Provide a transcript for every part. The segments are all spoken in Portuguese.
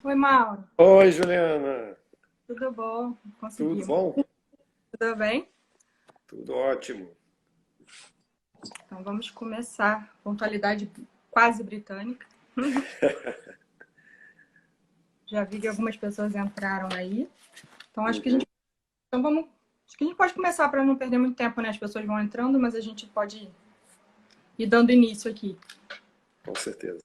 Oi, Mauro. Oi, Juliana. Tudo bom? Tudo Conseguimos. bom? Tudo bem? Tudo ótimo. Então vamos começar. Pontualidade quase britânica. Já vi que algumas pessoas entraram aí. Então acho que a Uhum, gente, então vamos, acho que a gente pode começar para não perder muito tempo, né? As pessoas vão entrando, mas a gente pode ir dando início aqui. com certeza.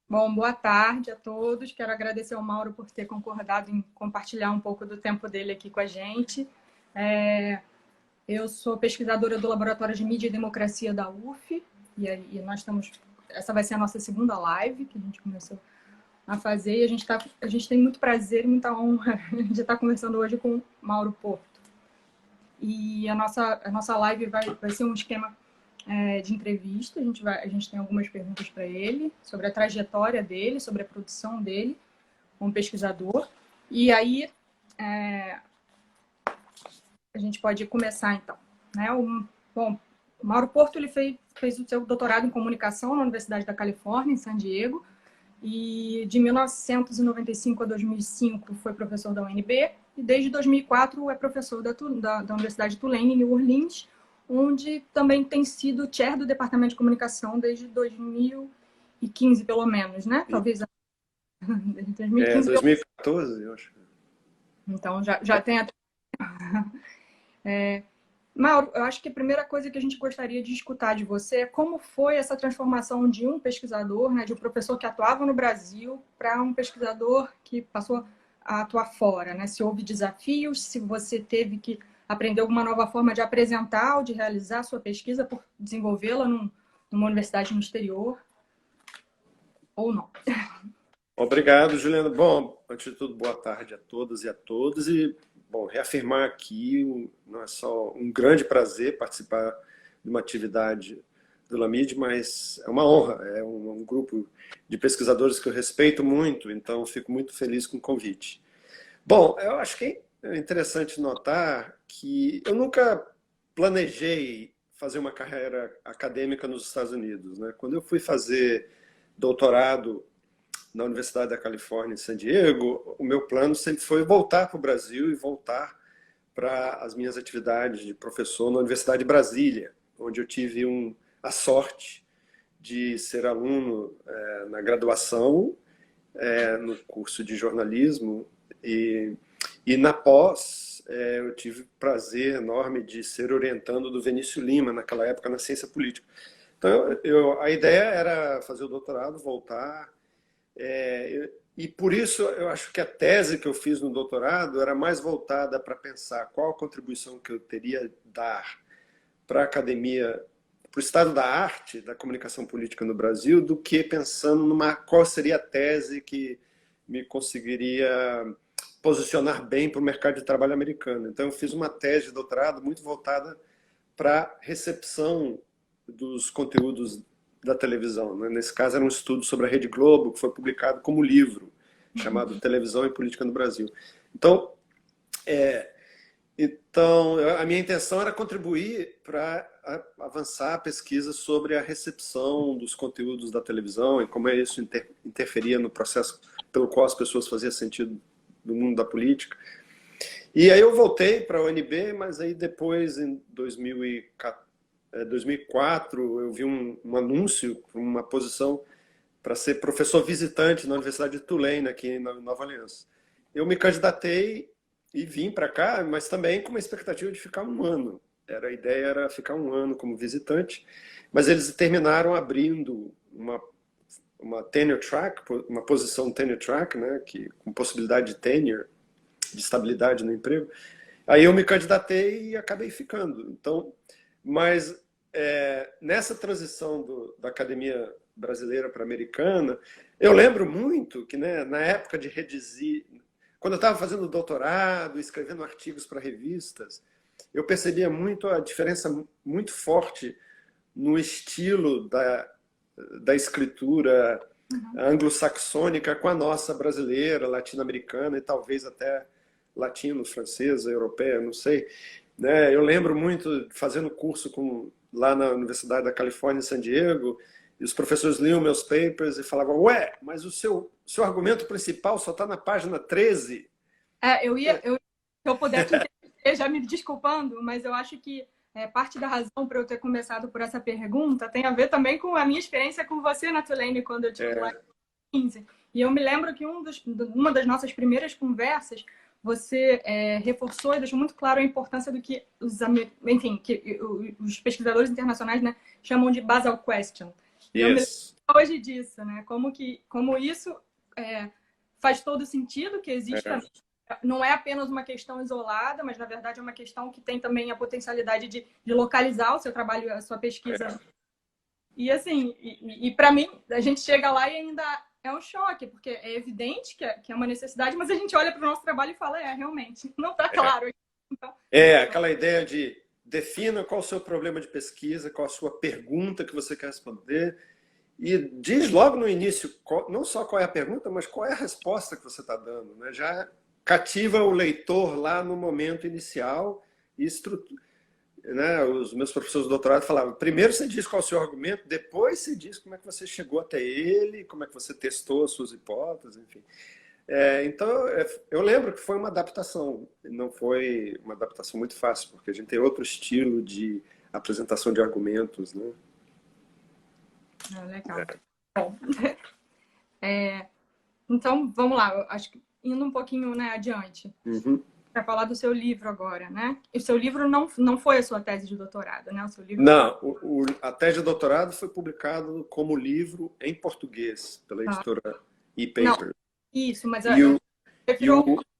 Bom, boa tarde a todos. Quero agradecer ao Mauro por ter concordado em compartilhar um pouco do tempo dele aqui com a gente. Eu sou pesquisadora do Laboratório de Mídia e Democracia da UF, e aí nós estamos. Essa vai ser a nossa segunda live que a gente começou a fazer, e a gente tem muito prazer e muita honra de estar conversando hoje com o Mauro Porto. E a nossa live vai ser um esquema de entrevista. A gente tem algumas perguntas para ele sobre a trajetória dele, sobre a produção dele como pesquisador. E aí a gente pode começar, então. Né? Bom, o Mauro Porto ele fez o seu doutorado em comunicação na Universidade da Califórnia, em San Diego, e de 1995 a 2005 foi professor da UNB, e desde 2004 é professor da Universidade de Tulane, em New Orleans, onde também tem sido chair do Departamento de Comunicação desde 2015, pelo menos, né? Talvez desde 2015. 2014, eu acho. Então, já tem até... Mauro, eu acho que a primeira coisa que a gente gostaria de escutar de você é como foi essa transformação de um pesquisador, né, de um professor que atuava no Brasil, para um pesquisador que passou a atuar fora, né? Se houve desafios, se você teve que aprender alguma nova forma de apresentar ou de realizar a sua pesquisa por desenvolvê-la numa universidade no exterior, ou não. Obrigado, Juliana. Bom, antes de tudo, boa tarde a todas e a todos. E, bom, reafirmar aqui, não é só um grande prazer participar de uma atividade do LAMID, mas é uma honra. É um grupo de pesquisadores que eu respeito muito, então fico muito feliz com o convite. Bom, eu acho que é interessante notar que eu nunca planejei fazer uma carreira acadêmica nos Estados Unidos, né? Quando eu fui fazer doutorado na Universidade da Califórnia, em San Diego, o meu plano sempre foi voltar para o Brasil e voltar para as minhas atividades de professor na Universidade de Brasília, onde eu tive a sorte de ser aluno na graduação, no curso de jornalismo, e na pós eu tive o prazer enorme de ser orientando do Vinícius Lima, naquela época, na ciência política. Então, a ideia era fazer o doutorado, voltar, e por isso eu acho que a tese que eu fiz no doutorado era mais voltada para pensar qual a contribuição que eu teria a dar para a academia, para o estado da arte, da comunicação política no Brasil, do que pensando qual seria a tese que me conseguiria posicionar bem para o mercado de trabalho americano. Então eu fiz uma tese de doutorado muito voltada para a recepção dos conteúdos da televisão, né? Nesse caso era um estudo sobre a Rede Globo, que foi publicado como livro, chamado Televisão e Política no Brasil. Então, a minha intenção era contribuir para avançar a pesquisa sobre a recepção dos conteúdos da televisão e como isso interferia no processo pelo qual as pessoas faziam sentido do mundo da política. E aí eu voltei para a UNB, mas aí depois, em 2004, eu vi um anúncio para uma posição para ser professor visitante na Universidade de Tulane, aqui na Nova Aliança. Eu me candidatei e vim para cá, mas também com uma expectativa de ficar um ano. A ideia era ficar um ano como visitante, mas eles terminaram abrindo uma tenure track, uma posição tenure track, né, com possibilidade de tenure, de estabilidade no emprego. Aí eu me candidatei e acabei ficando. Então, mas nessa transição da academia brasileira para a americana, eu lembro muito que, né, na época de redigir, quando eu estava fazendo doutorado, escrevendo artigos para revistas, eu percebia muito a diferença muito forte no estilo da escritura anglo-saxônica com a nossa brasileira, latino-americana e talvez até latino-francesa, europeia, não sei. Né? Eu lembro muito fazendo curso lá na Universidade da Califórnia, em San Diego, os professores liam meus papers e falavam, ué, mas o seu argumento principal só está na página 13. Se eu puder te interromper, já me desculpando, mas eu acho que parte da razão para eu ter começado por essa pergunta tem a ver também com a minha experiência com você na Tulane, quando eu tive lá em 2015. E eu me lembro que uma das nossas primeiras conversas, você reforçou e deixou muito claro a importância do que os pesquisadores internacionais, né, chamam de basal question. Yes. Eu me lembro hoje disso, né? Como isso faz todo sentido, que existe não é apenas uma questão isolada, mas na verdade é uma questão que tem também a potencialidade de localizar o seu trabalho, a sua pesquisa. E assim, para mim, a gente chega lá e ainda é um choque, porque é evidente que é uma necessidade, mas a gente olha para o nosso trabalho e fala, realmente, não está claro. Então, aquela ideia de defina qual o seu problema de pesquisa, qual a sua pergunta que você quer responder, e diz logo no início, não só qual é a pergunta, mas qual é a resposta que você está dando, né? Já cativa o leitor lá no momento inicial e estrutura. Né? Os meus professores de doutorado falavam, primeiro você diz qual é o seu argumento, depois você diz como é que você chegou até ele, como é que você testou as suas hipóteses, enfim. Então, eu lembro que foi uma adaptação, não foi uma adaptação muito fácil, porque a gente tem outro estilo de apresentação de argumentos, né? Legal. Bom, então, vamos lá, eu acho que indo um pouquinho, né, adiante, para falar do seu livro agora, né? E o seu livro não foi a sua tese de doutorado, né? O seu livro não, a tese de doutorado foi publicado como livro em português pela editora ePaper. Isso, mas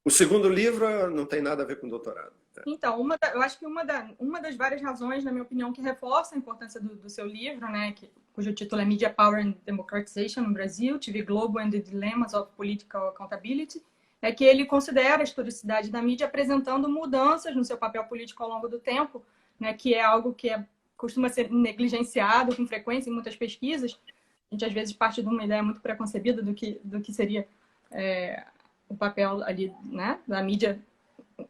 o segundo livro não tem nada a ver com doutorado. Então, eu acho que uma das várias razões, na minha opinião, que reforça a importância do seu livro, né, cujo título é Media Power and Democratization no Brasil, TV Global and the Dilemmas of Political Accountability, é que ele considera a historicidade da mídia apresentando mudanças no seu papel político ao longo do tempo, né, que é algo que costuma ser negligenciado com frequência em muitas pesquisas. A gente, às vezes, parte de uma ideia muito preconcebida do que seria o papel ali, né, da mídia,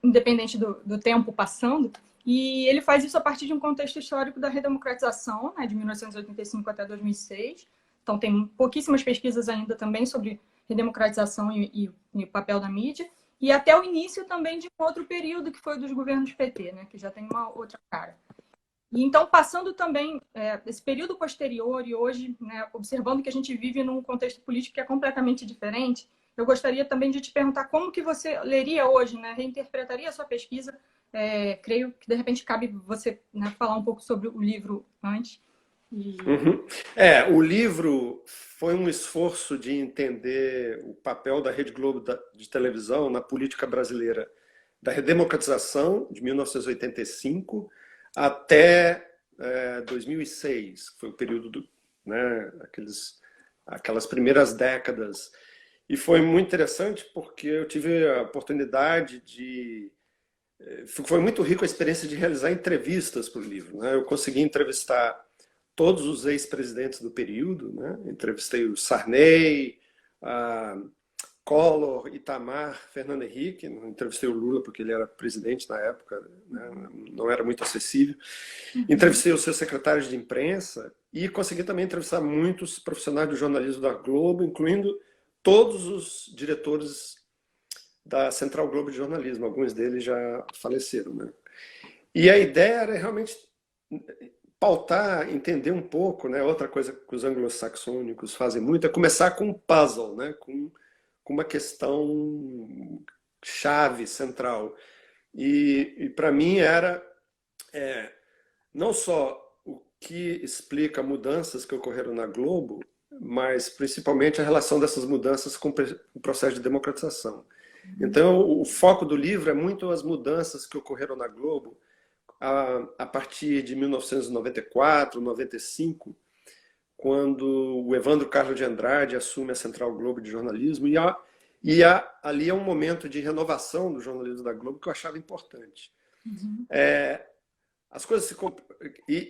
independente do tempo passando. E ele faz isso a partir de um contexto histórico da redemocratização, né, de 1985 até 2006. Então, tem pouquíssimas pesquisas ainda também sobre redemocratização e o papel da mídia. E até o início também de um outro período, que foi o dos governos PT, né, que já tem uma outra cara. E então, passando também esse período posterior e hoje, né, observando que a gente vive num contexto político que é completamente diferente, eu gostaria também de te perguntar como que você leria hoje, né, reinterpretaria a sua pesquisa. Creio que, de repente, cabe você, né, falar um pouco sobre o livro antes. O livro foi um esforço de entender o papel da Rede Globo de televisão na política brasileira, da redemocratização de 1985 até 2006, que foi o período né, aquelas primeiras décadas. E foi muito interessante porque eu tive a oportunidade foi muito rico a experiência de realizar entrevistas para o livro, né? Eu consegui entrevistar todos os ex-presidentes do período, né? Entrevistei o Sarney, Collor, Itamar, Fernando Henrique. Não entrevistei o Lula porque ele era presidente na época, né? Não era muito acessível. Entrevistei os seus secretários de imprensa e consegui também entrevistar muitos profissionais do jornalismo da Globo, incluindo todos os diretores da Central Globo de Jornalismo. Alguns deles já faleceram, né? E a ideia era realmente pautar, entender um pouco, né? Outra coisa que os anglo-saxônicos fazem muito é começar com um puzzle, né? Com uma questão chave, central. E para mim era não só o que explica mudanças que ocorreram na Globo, mas principalmente a relação dessas mudanças com o processo de democratização. Então, o foco do livro é muito as mudanças que ocorreram na Globo a partir de 1994, 95, quando o Evandro Carlos de Andrade assume a Central Globo de Jornalismo, ali é um momento de renovação do jornalismo da Globo que eu achava importante. As coisas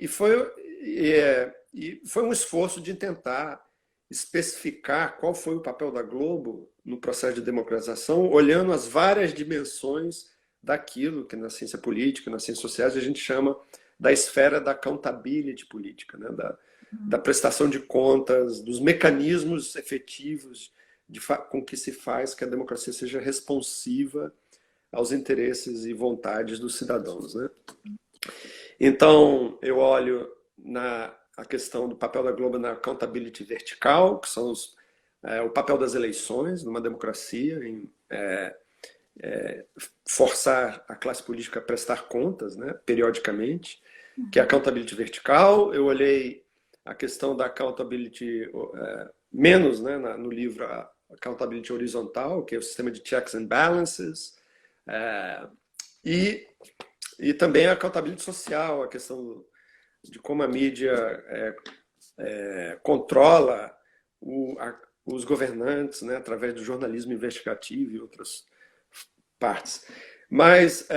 foi um esforço de tentar especificar qual foi o papel da Globo no processo de democratização, olhando as várias dimensões daquilo que na ciência política, nas ciências sociais, a gente chama da esfera da accountability política, né? da prestação de contas, dos mecanismos efetivos com que se faz que a democracia seja responsiva aos interesses e vontades dos cidadãos, né? Então, eu olho a questão do papel da Globo na accountability vertical, que são o papel das eleições numa democracia, em forçar a classe política a prestar contas, né, periodicamente, que é a accountability vertical. Eu olhei a questão da accountability menos, né, no livro, a accountability horizontal, que é o sistema de checks and balances, e também a accountability social, a questão de como a mídia controla os governantes, né, através do jornalismo investigativo e outras partes. Mas,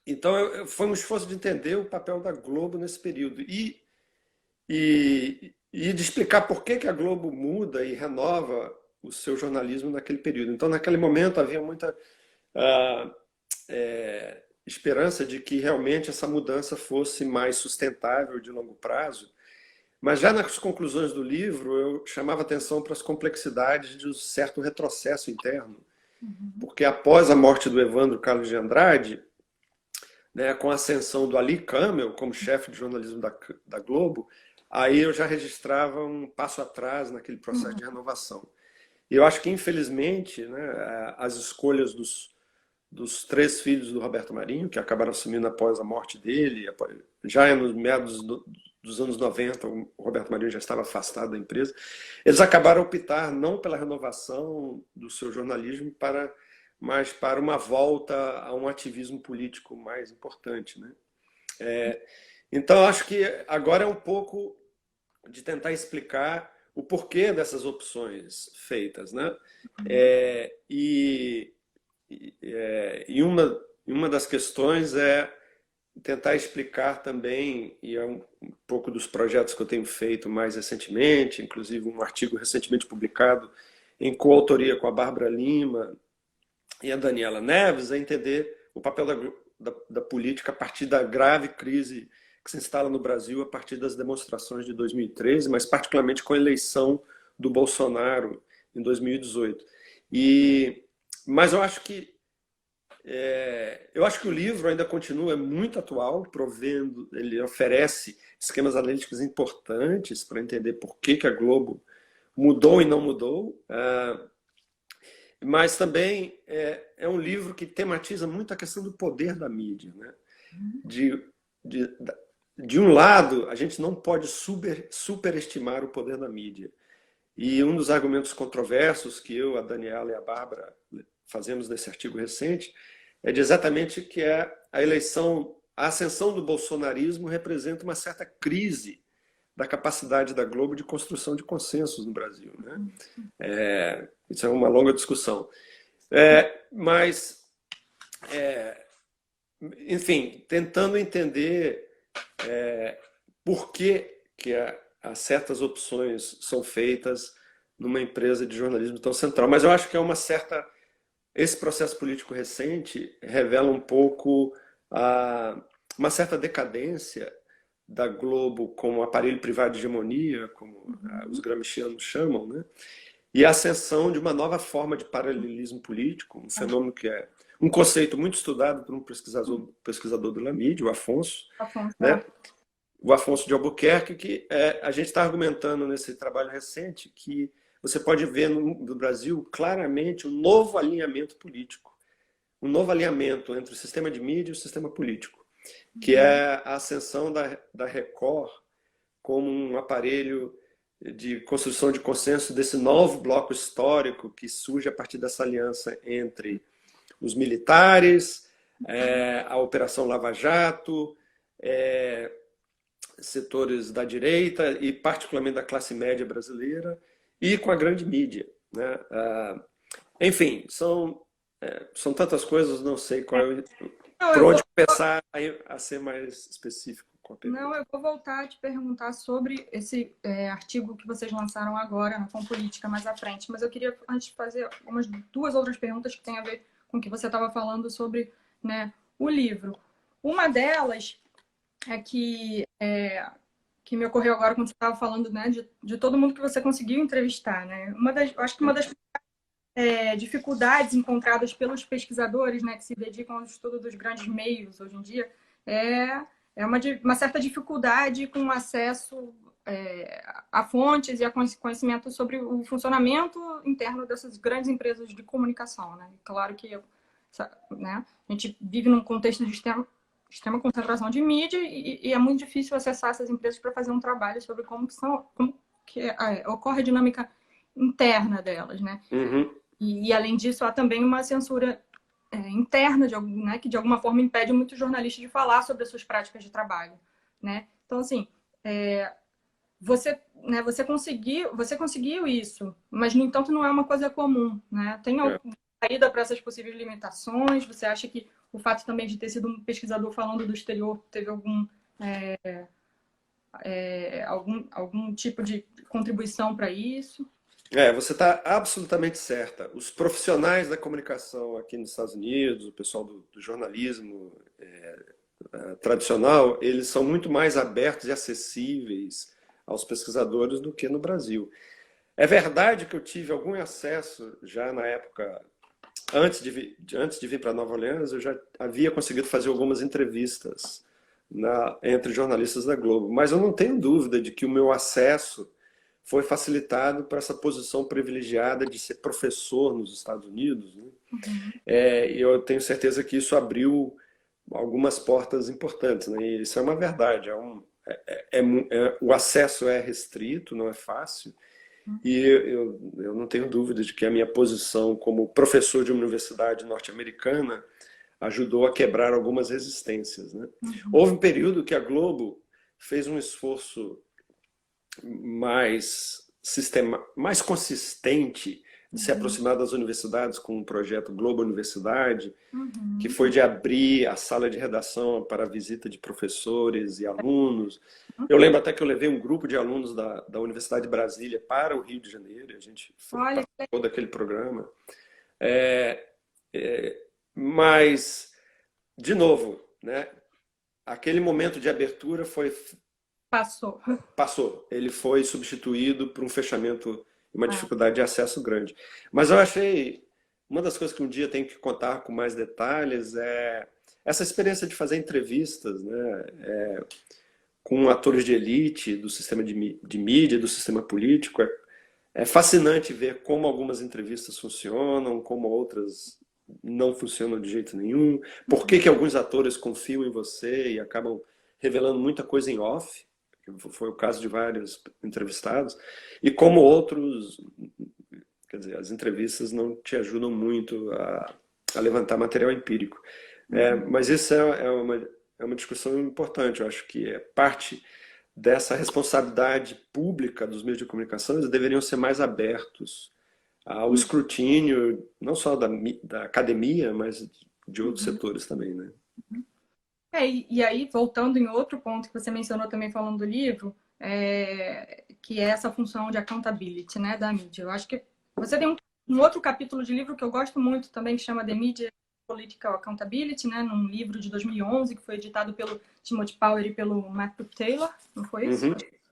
então, foi um esforço de entender o papel da Globo nesse período e de explicar por que a Globo muda e renova o seu jornalismo naquele período. Então, naquele momento, havia muita esperança de que realmente essa mudança fosse mais sustentável de longo prazo. Mas já nas conclusões do livro, eu chamava atenção para as complexidades de um certo retrocesso interno. Porque após a morte do Evandro Carlos de Andrade, né, com a ascensão do Ali Kamel como chefe de jornalismo da Globo, aí eu já registrava um passo atrás naquele processo de renovação. E eu acho que, infelizmente, né, as escolhas dos 3 filhos do Roberto Marinho, que acabaram assumindo após a morte dele, já nos meados dos anos 90, o Roberto Marinho já estava afastado da empresa, eles acabaram optar não pela renovação do seu jornalismo, mas para uma volta a um ativismo político mais importante, né? Então, acho que agora é um pouco de tentar explicar o porquê dessas opções feitas, né? E uma das questões é tentar explicar também, e é um pouco dos projetos que eu tenho feito mais recentemente, inclusive um artigo recentemente publicado em coautoria com a Bárbara Lima e a Daniela Neves, é entender o papel da política a partir da grave crise que se instala no Brasil a partir das demonstrações de 2013, mas particularmente com a eleição do Bolsonaro em 2018. Mas eu acho que o livro ainda continua muito atual, ele oferece esquemas analíticos importantes para entender por que a Globo mudou e não mudou, mas também é um livro que tematiza muito a questão do poder da mídia, né? De um lado, a gente não pode superestimar o poder da mídia. E um dos argumentos controversos que eu, a Daniela e a Bárbara fazemos nesse artigo recente é de exatamente que a ascensão do bolsonarismo representa uma certa crise da capacidade da Globo de construção de consensos no Brasil, né? Isso é uma longa discussão. Mas, enfim, tentando entender por que certas opções são feitas numa empresa de jornalismo tão central. Mas eu acho que esse processo político recente revela um pouco uma certa decadência da Globo como aparelho privado de hegemonia, como os gramscianos chamam, né? E a ascensão de uma nova forma de paralelismo político, um fenômeno que é um conceito muito estudado por um pesquisador do LAMID, o Afonso, né? O Afonso de Albuquerque, que a gente está argumentando nesse trabalho recente que você pode ver no Brasil claramente um novo alinhamento político, um novo alinhamento entre o sistema de mídia e o sistema político, que é a ascensão da Record como um aparelho de construção de consenso desse novo bloco histórico que surge a partir dessa aliança entre os militares, a Operação Lava Jato, setores da direita e particularmente da classe média brasileira e com a grande mídia, né? Enfim, são tantas coisas, não sei por onde começar a ser mais específico com a pergunta. Não, eu vou voltar a te perguntar sobre esse artigo que vocês lançaram agora na Compolítica mais à frente, mas eu queria antes fazer umas 2 outras perguntas que têm a ver com o que você estava falando sobre, né, o livro. Uma delas é que que me ocorreu agora quando você estava falando, né, de todo mundo que você conseguiu entrevistar, né? Eu acho que uma das dificuldades encontradas pelos pesquisadores, né, que se dedicam ao estudo dos grandes meios hoje em dia é uma certa dificuldade com acesso a fontes e a conhecimento sobre o funcionamento interno dessas grandes empresas de comunicação, né? Claro que, né, a gente vive num contexto de extrema concentração de mídia e é muito difícil acessar essas empresas para fazer um trabalho sobre como ocorre a dinâmica interna delas, né? Uhum. E além disso, há também uma censura interna, né, que de alguma forma impede muitos jornalistas de falar sobre as suas práticas de trabalho, né? Então, assim, você conseguiu isso, mas, no entanto, não é uma coisa comum, né? Tem alguma saída para essas possíveis limitações? Você acha que o fato também de ter sido um pesquisador falando do exterior teve algum tipo de contribuição para isso? Você está absolutamente certa. Os profissionais da comunicação aqui nos Estados Unidos, o pessoal do jornalismo tradicional, eles são muito mais abertos e acessíveis aos pesquisadores do que no Brasil. É verdade que eu tive algum acesso já na época, antes de vir para Nova Orleans, eu já havia conseguido fazer algumas entrevistas entre jornalistas da Globo, mas eu não tenho dúvida de que o meu acesso foi facilitado por essa posição privilegiada de ser professor nos Estados Unidos, né? Uhum. E eu tenho certeza que isso abriu algumas portas importantes, né? E isso é uma verdade. O acesso é restrito, não é fácil, e eu não tenho dúvida de que a minha posição como professor de uma universidade norte-americana ajudou a quebrar algumas resistências, né? Uhum. Houve um período que a Globo fez um esforço mais consistente de se aproximar das universidades com um projeto Globo Universidade, que foi de abrir a sala de redação para a visita de professores e alunos. Eu lembro até que eu levei um grupo de alunos da Universidade de Brasília para o Rio de Janeiro, a gente participou daquele programa. Mas, de novo, né, aquele momento de abertura Passou. Ele foi substituído por um fechamento e uma dificuldade de acesso grande. Mas eu achei, uma das coisas que um dia tenho que contar com mais detalhes é essa experiência de fazer entrevistas, né, com atores de elite do sistema de mídia, do sistema político. É fascinante ver como algumas entrevistas funcionam, como outras não funcionam de jeito nenhum, por que alguns atores confiam em você e acabam revelando muita coisa em off. Foi o caso de vários entrevistados, e como outros, quer dizer, as entrevistas não te ajudam muito a levantar material empírico. Mas isso é uma discussão importante. Eu acho que é parte dessa responsabilidade pública dos meios de comunicação. Eles deveriam ser mais abertos ao escrutínio, não só da academia, mas de outros setores também, né? E aí, voltando em outro ponto que você mencionou também falando do livro, que é essa função de accountability, né, da mídia. Eu acho que você tem um outro capítulo de livro que eu gosto muito também, que chama The Media Political Accountability, né, num livro de 2011, que foi editado pelo Timothy Power e pelo Matthew Taylor, não foi isso?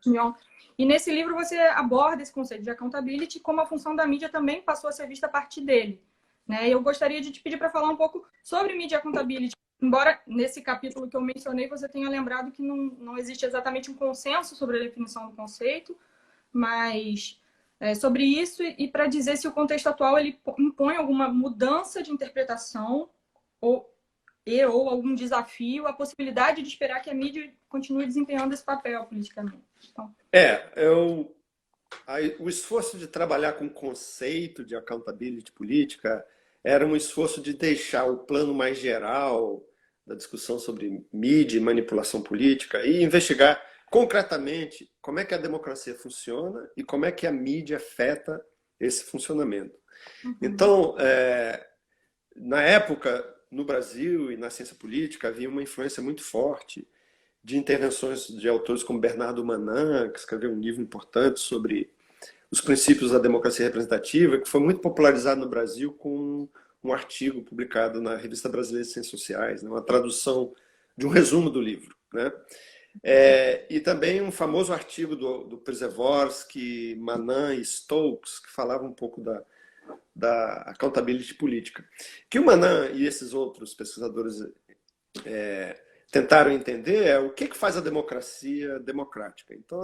Uhum. E nesse livro você aborda esse conceito de accountability, como a função da mídia também passou a ser vista a partir dele. Né? Eu gostaria de te pedir para falar um pouco sobre media accountability. Embora nesse capítulo que eu mencionei você tenha lembrado que não existe exatamente um consenso sobre a definição do conceito, mas sobre isso e para dizer se o contexto atual ele impõe alguma mudança de interpretação ou algum desafio, a possibilidade de esperar que a mídia continue desempenhando esse papel politicamente. Então... o esforço de trabalhar com o conceito de accountability política era um esforço de deixar o plano mais geral da discussão sobre mídia e manipulação política e investigar concretamente como é que a democracia funciona e como é que a mídia afeta esse funcionamento. Então, na época, no Brasil e na ciência política, havia uma influência muito forte de intervenções de autores como Bernardo Manin, que escreveu um livro importante sobre os princípios da democracia representativa, que foi muito popularizado no Brasil com um artigo publicado na Revista Brasileira de Ciências Sociais, né, uma tradução de um resumo do livro, né? E também um famoso artigo do Przeworski, Manan e Stokes, que falava um pouco da accountability política. Que o Manan e esses outros pesquisadores tentaram entender o que faz a democracia democrática. Então,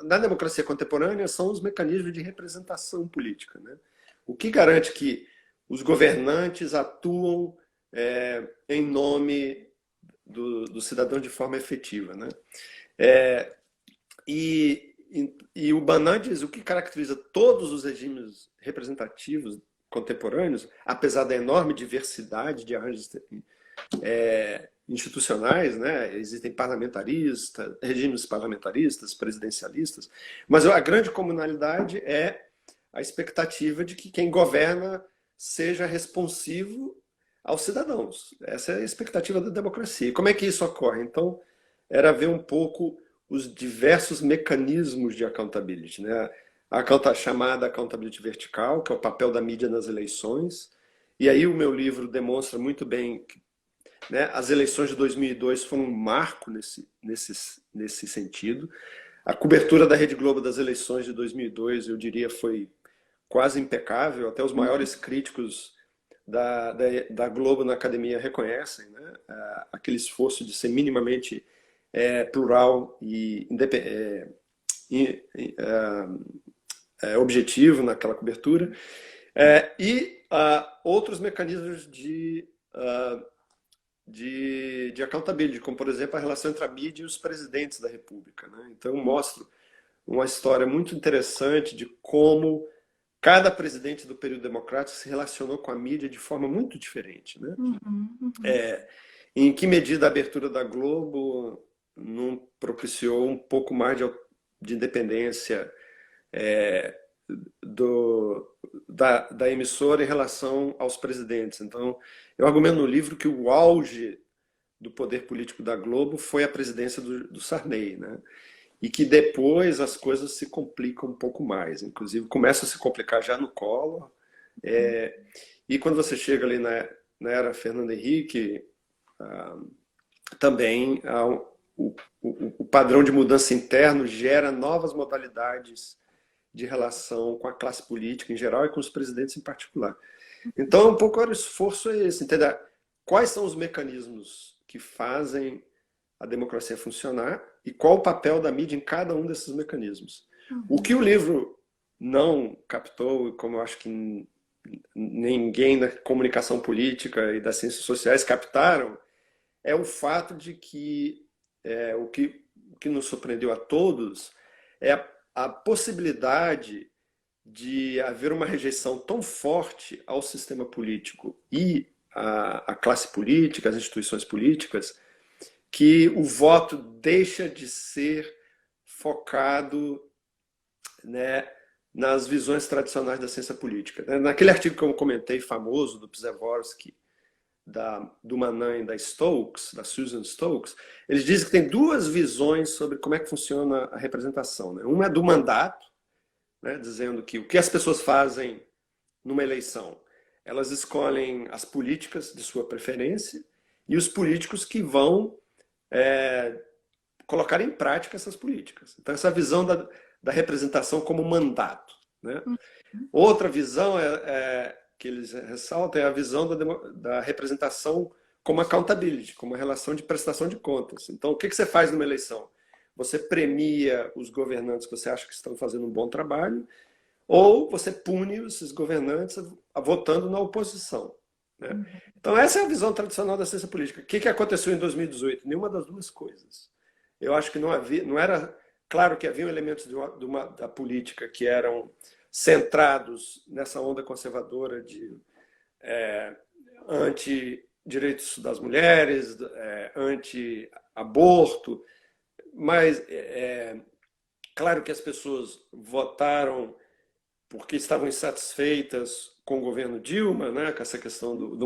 na democracia contemporânea, são os mecanismos de representação política, né? O que garante que os governantes atuam em nome do cidadão de forma efetiva, né? E o Banan diz o que caracteriza todos os regimes representativos contemporâneos, apesar da enorme diversidade de arranjos institucionais, né? Existem parlamentaristas, regimes parlamentaristas, presidencialistas, mas a grande comunalidade é a expectativa de que quem governa seja responsivo aos cidadãos. Essa é a expectativa da democracia. E como é que isso ocorre? Então, era ver um pouco os diversos mecanismos de accountability, né? A chamada accountability vertical, que é o papel da mídia nas eleições. E aí o meu livro demonstra muito bem que, né, as eleições de 2002 foram um marco nesse sentido. A cobertura da Rede Globo das eleições de 2002, eu diria, foi quase impecável. Até os maiores críticos da Globo na academia reconhecem, né, aquele esforço de ser minimamente plural e objetivo naquela cobertura. Outros mecanismos de accountability, como, por exemplo, a relação entre a mídia e os presidentes da República, né? Então, eu mostro uma história muito interessante de como cada presidente do período democrático se relacionou com a mídia de forma muito diferente, né? Em que medida a abertura da Globo não propiciou um pouco mais de independência da emissora em relação aos presidentes. Então, eu argumento no livro que o auge do poder político da Globo foi a presidência do Sarney, né? E que depois as coisas se complicam um pouco mais. Inclusive, começam a se complicar já no Collor. E quando você chega ali na era Fernando Henrique, também o padrão de mudança interno gera novas modalidades de relação com a classe política em geral e com os presidentes em particular. Então, um pouco o esforço é esse, entender quais são os mecanismos que fazem a democracia funcionar e qual o papel da mídia em cada um desses mecanismos. O que o livro não captou, como eu acho que ninguém da comunicação política e das ciências sociais captaram, é o fato de que o que nos surpreendeu a todos é a possibilidade de haver uma rejeição tão forte ao sistema político e à classe política, às instituições políticas, que o voto deixa de ser focado, né, nas visões tradicionais da ciência política. Naquele artigo que eu comentei, famoso, do Przeworski, do Manan e da Stokes, da Susan Stokes, eles dizem que tem duas visões sobre como é que funciona a representação, né? Uma é do mandato, né, dizendo que o que as pessoas fazem numa eleição, elas escolhem as políticas de sua preferência e os políticos que vão colocar em prática essas políticas. Então, essa visão da representação como mandato, né? Outra visão que eles ressaltam é a visão da representação como accountability, como uma relação de prestação de contas. Então, o que você faz numa eleição? Você premia os governantes que você acha que estão fazendo um bom trabalho, ou você pune esses governantes votando na oposição, né? Então, essa é a visão tradicional da ciência política. O que aconteceu em 2018? Nenhuma das duas coisas. Eu acho que não era claro que haviam elementos da política que eram centrados nessa onda conservadora de anti-direitos das mulheres, anti-aborto, mas claro que as pessoas votaram porque estavam insatisfeitas com o governo Dilma, né, com essa questão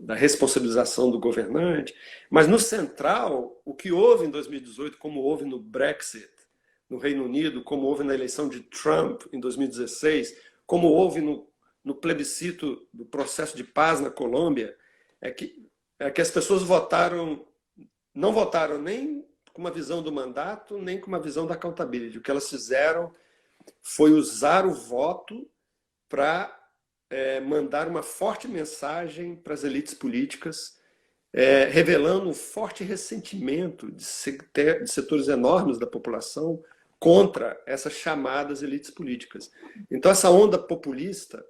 da responsabilização do governante. Mas no central, o que houve em 2018, como houve no Brexit no Reino Unido, como houve na eleição de Trump em 2016, como houve no plebiscito do processo de paz na Colômbia, é que as pessoas não votaram nem com uma visão do mandato, nem com uma visão da accountability. O que elas fizeram foi usar o voto para mandar uma forte mensagem para as elites políticas, revelando um forte ressentimento de setores enormes da população contra essas chamadas elites políticas. Então, essa onda populista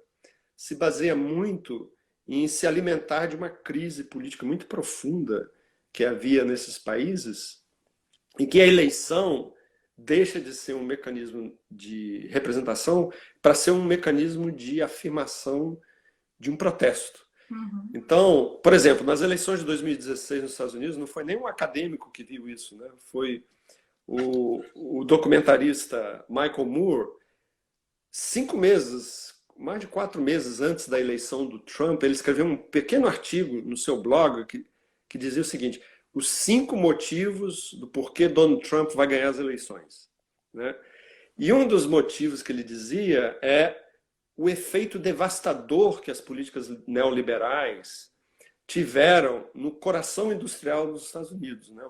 se baseia muito em se alimentar de uma crise política muito profunda que havia nesses países, em que a eleição deixa de ser um mecanismo de representação para ser um mecanismo de afirmação de um protesto. Uhum. Então, por exemplo, nas eleições de 2016 nos Estados Unidos, não foi nenhum acadêmico que viu isso, né? Foi o documentarista Michael Moore, 5 meses, mais de 4 meses antes da eleição do Trump, ele escreveu um pequeno artigo no seu blog que dizia o seguinte: os 5 motivos do porquê Donald Trump vai ganhar as eleições, né? E um dos motivos que ele dizia é o efeito devastador que as políticas neoliberais tiveram no coração industrial dos Estados Unidos, né?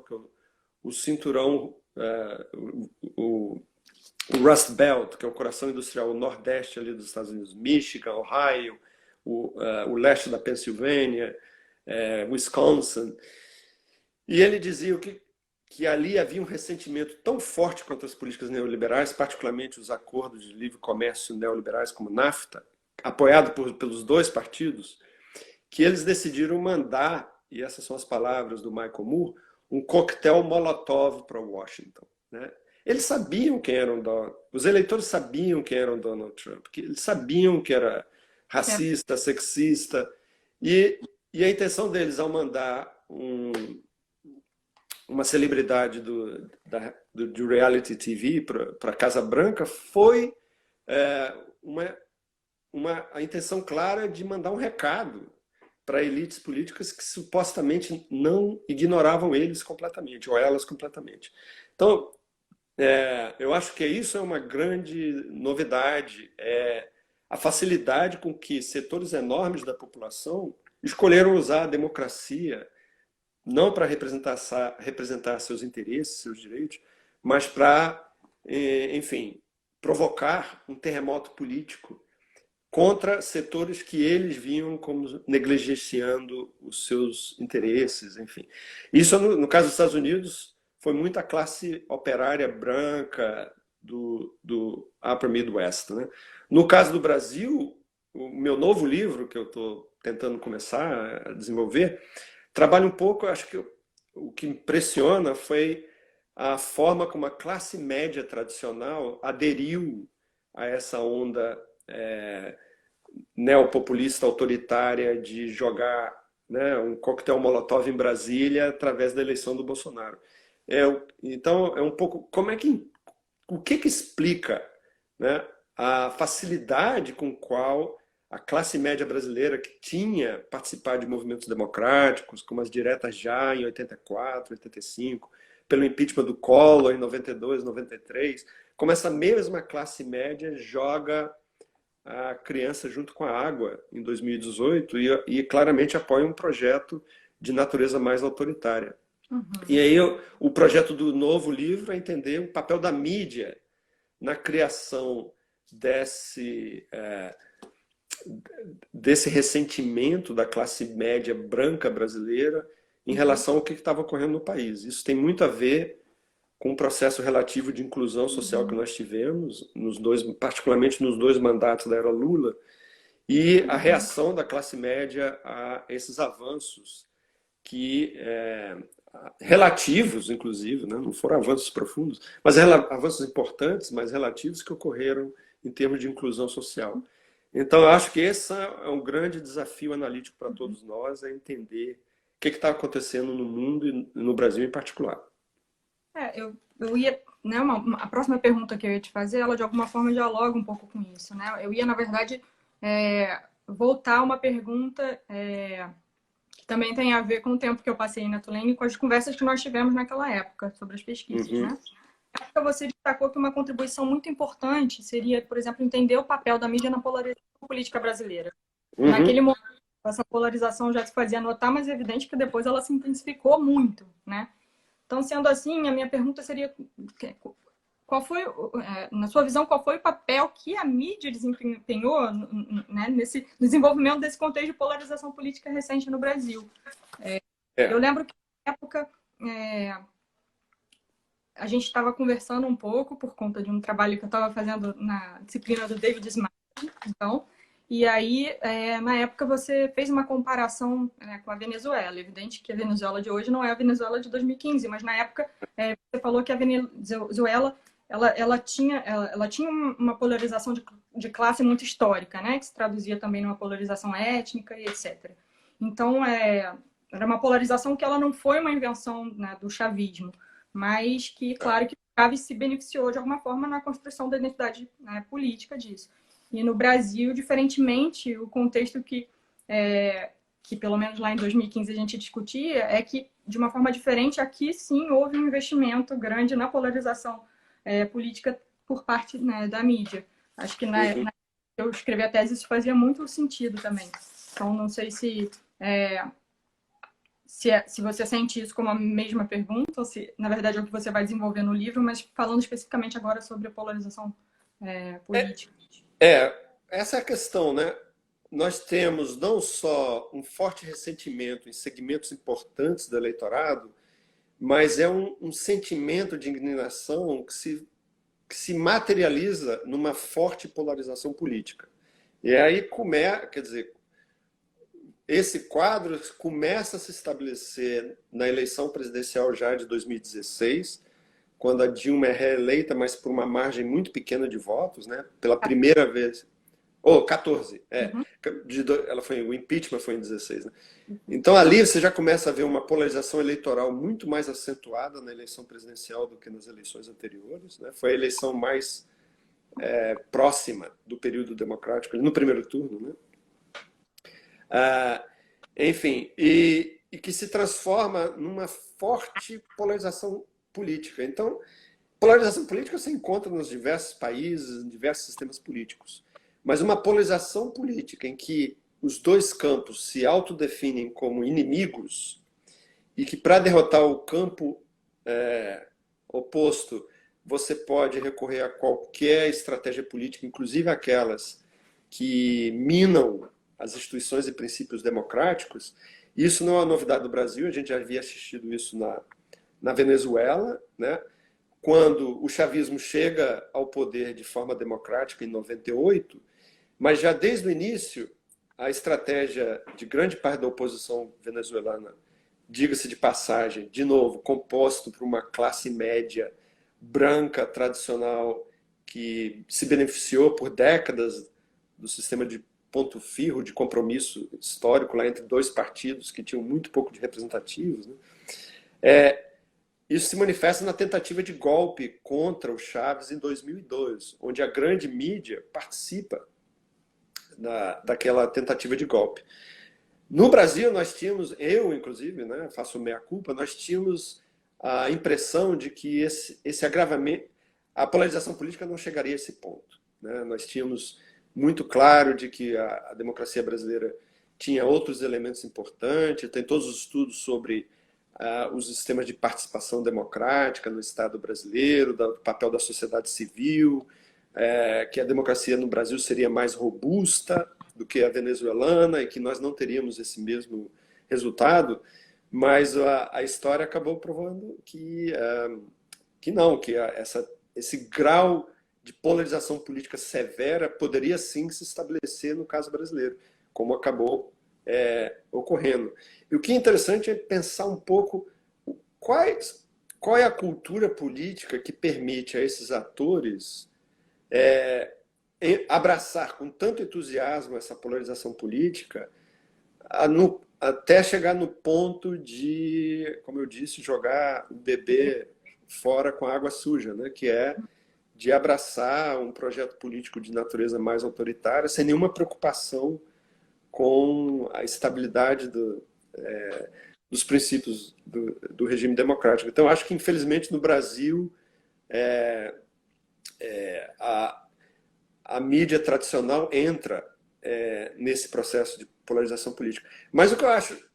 O cinturão, o Rust Belt, que é o coração industrial, o nordeste ali dos Estados Unidos, Michigan, Ohio, o leste da Pensilvânia, Wisconsin. E ele dizia que ali havia um ressentimento tão forte contra as políticas neoliberais, particularmente os acordos de livre comércio neoliberais como NAFTA, apoiado pelos 2 partidos, que eles decidiram mandar, e essas são as palavras do Michael Moore, um coquetel Molotov para Washington, né? Eles sabiam quem eram os eleitores sabiam quem era o Donald Trump, que eles sabiam que era racista, sexista, e a intenção deles ao mandar uma celebridade do reality TV para a Casa Branca foi a intenção clara de mandar um recado para elites políticas que supostamente não ignoravam eles completamente, ou elas completamente. Então, eu acho que isso é uma grande novidade, a facilidade com que setores enormes da população escolheram usar a democracia não para representar seus interesses, seus direitos, mas para, enfim, provocar um terremoto político contra setores que eles viam como negligenciando os seus interesses, enfim. Isso, no caso dos Estados Unidos, foi muito a classe operária branca do Upper Midwest, né? No caso do Brasil, o meu novo livro, que eu estou tentando começar a desenvolver, trabalha um pouco, acho que o que impressiona foi a forma como a classe média tradicional aderiu a essa onda neopopulista autoritária de jogar, né, um coquetel Molotov em Brasília através da eleição do Bolsonaro. Então, é um pouco o que explica, né, a facilidade com qual a classe média brasileira, que tinha participado de movimentos democráticos, como as diretas já em 84, 85, pelo impeachment do Collor em 92, 93, como essa mesma classe média joga a criança junto com a água em 2018 e claramente apoia um projeto de natureza mais autoritária. Uhum. E aí o projeto do novo livro é entender o papel da mídia na criação desse ressentimento da classe média branca brasileira em relação ao que estava ocorrendo no país. Isso tem muito a ver com o processo relativo de inclusão social que nós tivemos, particularmente nos 2 mandatos da era Lula, e a reação da classe média a esses avanços que relativos, inclusive, né? Não foram avanços profundos, mas avanços importantes, mas relativos, que ocorreram em termos de inclusão social. Então, eu acho que esse é um grande desafio analítico para todos nós, é entender o que está acontecendo no mundo e no Brasil em particular. Eu ia, né, a próxima pergunta que eu ia te fazer, ela de alguma forma dialoga um pouco com isso, né? Eu ia, na verdade, voltar a uma pergunta que também tem a ver com o tempo que eu passei na Tulane e com as conversas que nós tivemos naquela época sobre as pesquisas, né? Você destacou que uma contribuição muito importante seria, por exemplo, entender o papel da mídia na polarização política brasileira. Naquele momento, essa polarização já se fazia notar, mas é evidente que depois ela se intensificou muito, né? Então, sendo assim, a minha pergunta seria: qual foi, na sua visão, qual foi o papel que a mídia desempenhou, né, nesse desenvolvimento desse contexto de polarização política recente no Brasil? Eu lembro que na época a gente estava conversando um pouco por conta de um trabalho que eu estava fazendo na disciplina do David Smart, então, e aí, na época, você fez uma comparação com a Venezuela. Evidente que a Venezuela de hoje não é a Venezuela de 2015, mas na época você falou que a Venezuela ela tinha uma polarização de classe muito histórica, né? Que se traduzia também numa polarização étnica e etc. Então, era uma polarização que ela não foi uma invenção, né, do chavismo, mas que, claro, que o Chávez se beneficiou de alguma forma na construção da identidade, né, política disso. E no Brasil, diferentemente, o contexto que pelo menos lá em 2015 a gente discutia, é que, de uma forma diferente, aqui sim houve um investimento grande na polarização política por parte, né, da mídia. Acho que eu escrevi a tese, isso fazia muito sentido também. Então, não sei se você sente isso como a mesma pergunta, ou se, na verdade, é o que você vai desenvolver no livro, mas falando especificamente agora sobre a polarização política. Essa é a questão, né? Nós temos não só um forte ressentimento em segmentos importantes do eleitorado, mas é um sentimento de indignação que se materializa numa forte polarização política. E aí quer dizer, esse quadro começa a se estabelecer na eleição presidencial já de 2016, quando a Dilma é reeleita, mas por uma margem muito pequena de votos, né? Pela primeira vez. 14. O impeachment foi em 16, né? Então ali você já começa a ver uma polarização eleitoral muito mais acentuada na eleição presidencial do que nas eleições anteriores, né? Foi a eleição mais próxima do período democrático, no primeiro turno, né? Enfim, e que se transforma numa forte polarização política. Então, polarização política você encontra nos diversos países, em diversos sistemas políticos. Mas uma polarização política em que os dois campos se autodefinem como inimigos e que, para derrotar o campo oposto, você pode recorrer a qualquer estratégia política, inclusive aquelas que minam as instituições e princípios democráticos. Isso não é uma novidade do Brasil, a gente já havia assistido isso na Venezuela, né? Quando o chavismo chega ao poder de forma democrática em 98, mas já desde o início, a estratégia de grande parte da oposição venezuelana, diga-se de passagem, de novo, composto por uma classe média branca, tradicional, que se beneficiou por décadas do sistema de ponto firro, de compromisso histórico lá entre dois partidos que tinham muito pouco de representativos, né? Isso se manifesta na tentativa de golpe contra o Chávez em 2002, onde a grande mídia participa daquela tentativa de golpe. No Brasil, nós tínhamos, eu inclusive, né, faço meia-culpa, nós tínhamos a impressão de que esse agravamento, a polarização política não chegaria a esse ponto, né? Nós tínhamos muito claro de que a democracia brasileira tinha outros elementos importantes, tem todos os estudos sobre os sistemas de participação democrática no Estado brasileiro, do papel da sociedade civil, que a democracia no Brasil seria mais robusta do que a venezuelana e que nós não teríamos esse mesmo resultado, mas a história acabou provando que não, que esse grau de polarização política severa poderia sim se estabelecer no caso brasileiro, como acabou ocorrendo. E o que é interessante é pensar um pouco qual é a cultura política que permite a esses atores abraçar com tanto entusiasmo essa polarização política até chegar no ponto de, como eu disse, jogar o bebê fora com a água suja, né? Que é de abraçar um projeto político de natureza mais autoritária sem nenhuma preocupação com a estabilidade dos princípios do regime democrático. Então, acho que, infelizmente, no Brasil, a mídia tradicional entra nesse processo de polarização política. Mas o que eu acho,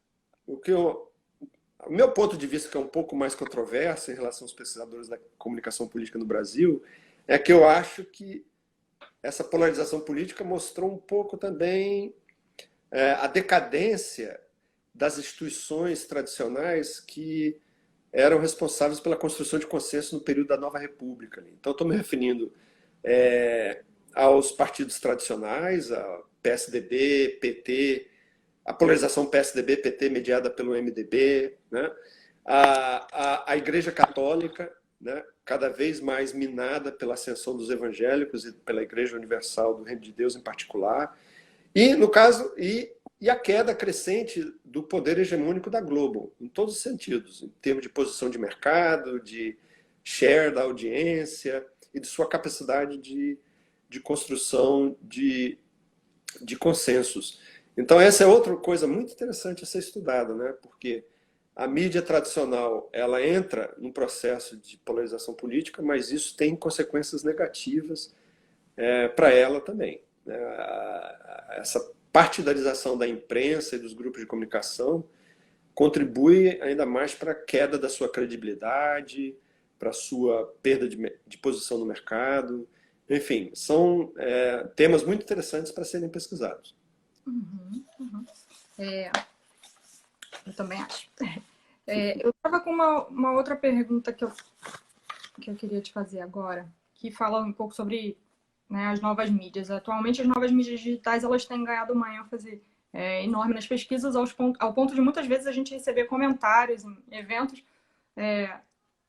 o meu ponto de vista, que é um pouco mais controverso em relação aos pesquisadores da comunicação política no Brasil, é que eu acho que essa polarização política mostrou um pouco também a decadência das instituições tradicionais que eram responsáveis pela construção de consenso no período da Nova República. Então, estou me referindo aos partidos tradicionais, a PSDB, PT, a polarização PSDB-PT mediada pelo MDB, né? A Igreja Católica, né? Cada vez mais minada pela ascensão dos evangélicos e pela Igreja Universal do Reino de Deus em particular, e, no caso, a queda crescente do poder hegemônico da Globo, em todos os sentidos, em termos de posição de mercado, de share da audiência e de sua capacidade de construção de consensos. Então, essa é outra coisa muito interessante a ser estudada, né? Porque a mídia tradicional ela entra num processo de polarização política, mas isso tem consequências negativas para ela também, né? Essa partidarização da imprensa e dos grupos de comunicação contribui ainda mais para a queda da sua credibilidade, para a sua perda de posição no mercado. Enfim, são temas muito interessantes para serem pesquisados. Uhum, uhum. Eu também acho. Eu estava com uma outra pergunta que eu queria te fazer agora, que fala um pouco sobre, né, as novas mídias. Atualmente, as novas mídias digitais elas têm ganhado uma ênfase enorme nas pesquisas, ao ponto de muitas vezes a gente receber comentários em eventos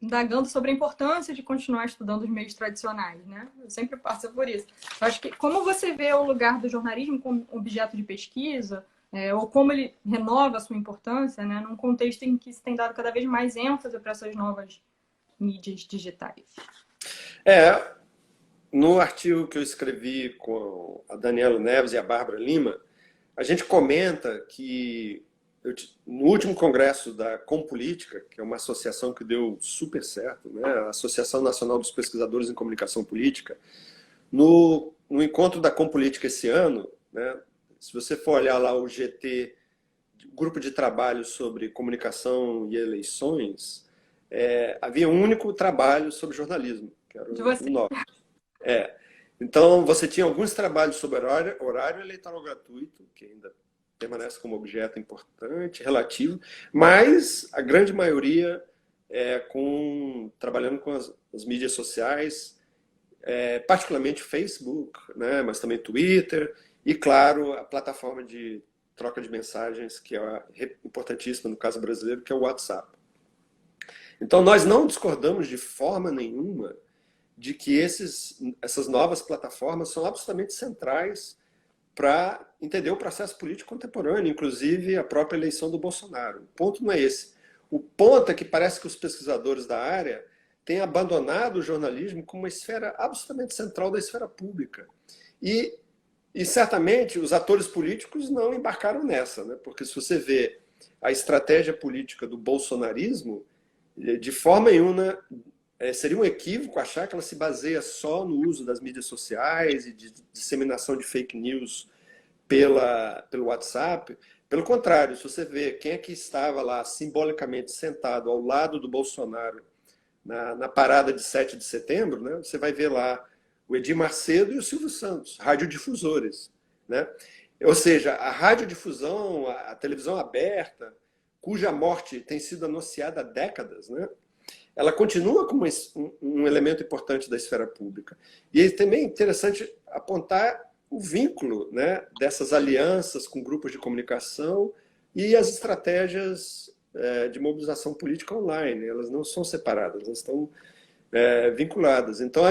indagando sobre a importância de continuar estudando os meios tradicionais, né? Eu sempre passo por isso. Eu acho que como você vê o lugar do jornalismo como objeto de pesquisa, ou como ele renova a sua importância, né, num contexto em que se tem dado cada vez mais ênfase para essas novas mídias digitais? No artigo que eu escrevi com a Daniela Neves e a Bárbara Lima, a gente comenta que no último congresso da Compolítica, que é uma associação que deu super certo, né, a Associação Nacional dos Pesquisadores em Comunicação Política, no encontro da Compolítica esse ano, né, se você for olhar lá o GT, Grupo de Trabalho sobre Comunicação e Eleições, havia um único trabalho sobre jornalismo, que era o nosso. Então, você tinha alguns trabalhos sobre horário eleitoral gratuito, que ainda permanece como objeto importante, relativo, mas a grande maioria trabalhando com as mídias sociais, particularmente Facebook, né, mas também Twitter, e, claro, a plataforma de troca de mensagens, que é importantíssima no caso brasileiro, que é o WhatsApp. Então, nós não discordamos de forma nenhuma de que essas novas plataformas são absolutamente centrais para entender o processo político contemporâneo, inclusive a própria eleição do Bolsonaro. O ponto não é esse. O ponto é que parece que os pesquisadores da área têm abandonado o jornalismo como uma esfera absolutamente central da esfera pública. E certamente os atores políticos não embarcaram nessa, né? Porque se você vê a estratégia política do bolsonarismo, de forma nenhuma seria um equívoco achar que ela se baseia só no uso das mídias sociais e de disseminação de fake news pelo WhatsApp. Pelo contrário, se você vê quem é que estava lá simbolicamente sentado ao lado do Bolsonaro na parada de 7 de setembro, né, você vai ver lá o Edir Macedo e o Silvio Santos, radiodifusores, né? Ou seja, a radiodifusão, a televisão aberta, cuja morte tem sido anunciada há décadas, né? Ela continua como um elemento importante da esfera pública. E também é interessante apontar o vínculo, né, dessas alianças com grupos de comunicação e as estratégias de mobilização política online. Elas não são separadas, elas estão vinculadas. Então,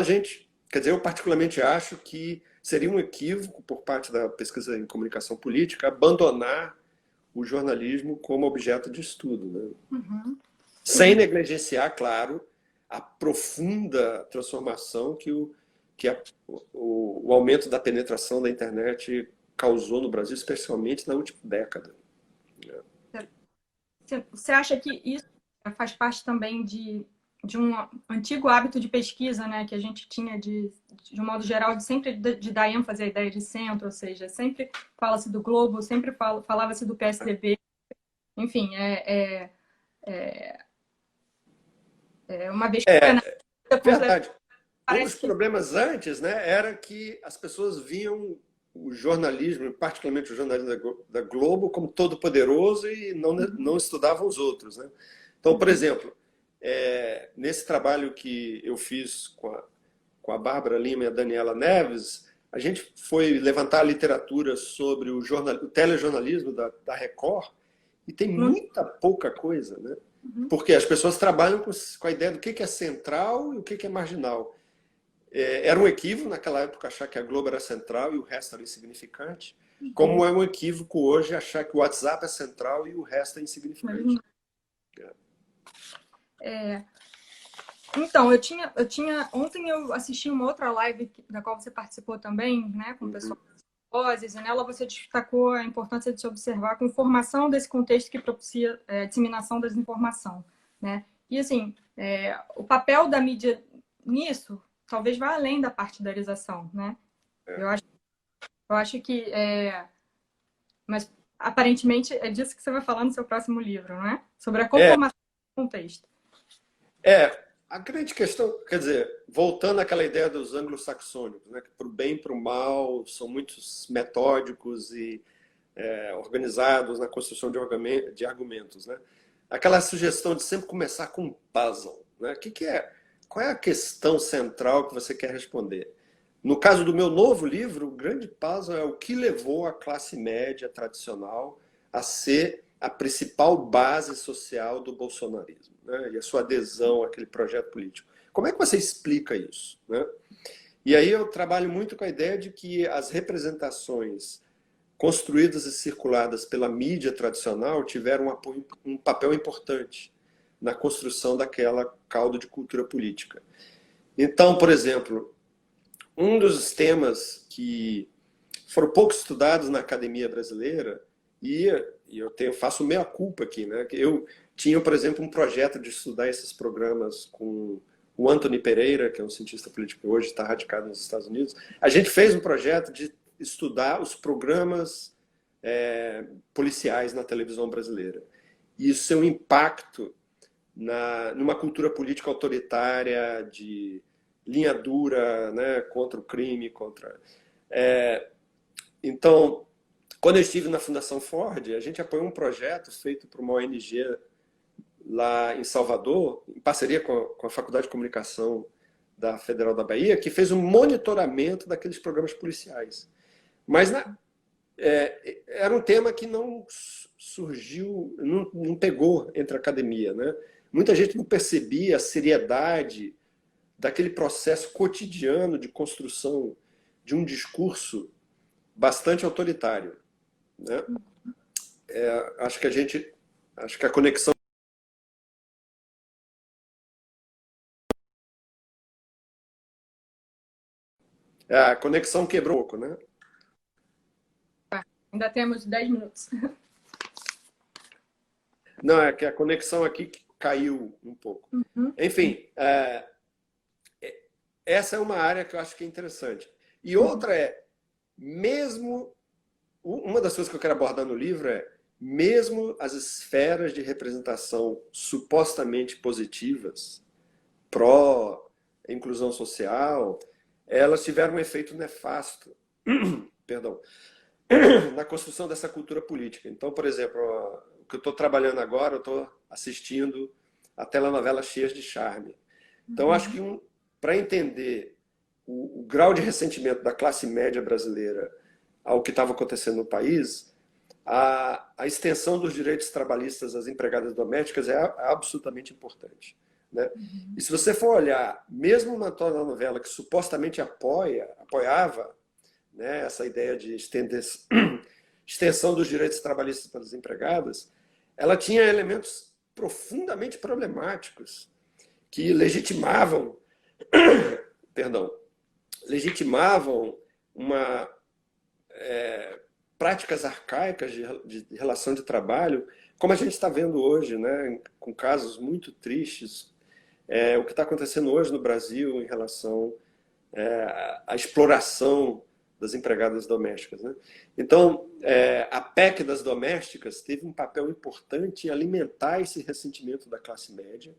eu particularmente acho que seria um equívoco por parte da pesquisa em comunicação política abandonar o jornalismo como objeto de estudo, né? Uhum. Sem negligenciar, claro, a profunda transformação que o aumento da penetração da internet causou no Brasil, especialmente na última década. Você acha que isso faz parte também de um antigo hábito de pesquisa, né, que a gente tinha de um modo geral, de dar ênfase à ideia de centro, ou seja, sempre fala-se do Globo, sempre falava-se do PSDB, enfim, uma vez que foi Verdade. Um dos parece que... problemas antes, né, era que as pessoas viam o jornalismo, particularmente o jornalismo da Globo, como todo poderoso e não estudavam os outros, né? Então, por exemplo, nesse trabalho que eu fiz com a Bárbara Lima e a Daniela Neves, a gente foi levantar a literatura sobre o telejornalismo da Record e tem muita pouca coisa, né? Porque as pessoas trabalham com a ideia do que é central e o que é marginal. Era um equívoco naquela época achar que a Globo era central e o resto era insignificante, como é um equívoco hoje achar que o WhatsApp é central e o resto é insignificante. Então, ontem eu assisti uma outra live da qual você participou também, né, com o pessoal das vozes, e nela você destacou a importância de se observar com informação desse contexto que propicia a disseminação da desinformação, né? E assim, o papel da mídia nisso talvez vá além da partidarização, né? Eu acho que mas aparentemente é disso que você vai falar no seu próximo livro, não é? Sobre a conformação do contexto. A grande questão, quer dizer, voltando àquela ideia dos anglo-saxônicos, né, que para o bem e para o mal são muito metódicos e organizados na construção de argumentos, né? Aquela sugestão de sempre começar com um puzzle, né? Qual é a questão central que você quer responder? No caso do meu novo livro, o grande puzzle é o que levou a classe média tradicional a ser a principal base social do bolsonarismo, né? E a sua adesão àquele projeto político. Como é que você explica isso, né? E aí eu trabalho muito com a ideia de que as representações construídas e circuladas pela mídia tradicional tiveram um papel importante na construção daquela caldo de cultura política. Então, por exemplo, um dos temas que foram pouco estudados na academia brasileira, e eu faço meia-culpa aqui, né? Eu tinha, por exemplo, um projeto de estudar esses programas com o Anthony Pereira, que é um cientista político que hoje está radicado nos Estados Unidos. A gente fez um projeto de estudar os programas policiais na televisão brasileira. E isso é um impacto numa cultura política autoritária, de linha dura, né, contra o crime, Então, quando eu estive na Fundação Ford, a gente apoiou um projeto feito por uma ONG lá em Salvador, em parceria com a Faculdade de Comunicação da Federal da Bahia, que fez um monitoramento daqueles programas policiais. Mas era um tema que não surgiu, não pegou entre a academia, né? Muita gente não percebia a seriedade daquele processo cotidiano de construção de um discurso bastante autoritário, né? Acho que a conexão quebrou um pouco, né? Ainda temos 10 minutos. Não, é que a conexão aqui caiu um pouco. Enfim, essa é uma área que eu acho que é interessante. E outra mesmo uma das coisas que eu quero abordar no livro mesmo as esferas de representação supostamente positivas, pró-inclusão social, elas tiveram um efeito nefasto, perdão, na construção dessa cultura política. Então, por exemplo, o que eu estou trabalhando agora, eu estou assistindo a telenovela Cheias de Charme. Então, acho que para entender o grau de ressentimento da classe média brasileira ao que estava acontecendo no país, a extensão dos direitos trabalhistas às empregadas domésticas é absolutamente importante, né? E se você for olhar, mesmo uma telenovela que supostamente apoiava, né, essa ideia de extensão dos direitos trabalhistas para as empregadas, ela tinha elementos profundamente problemáticos que legitimavam práticas arcaicas de relação de trabalho, como a gente está vendo hoje, né, com casos muito tristes, o que está acontecendo hoje no Brasil em relação à exploração das empregadas domésticas, né? Então, a PEC das domésticas teve um papel importante em alimentar esse ressentimento da classe média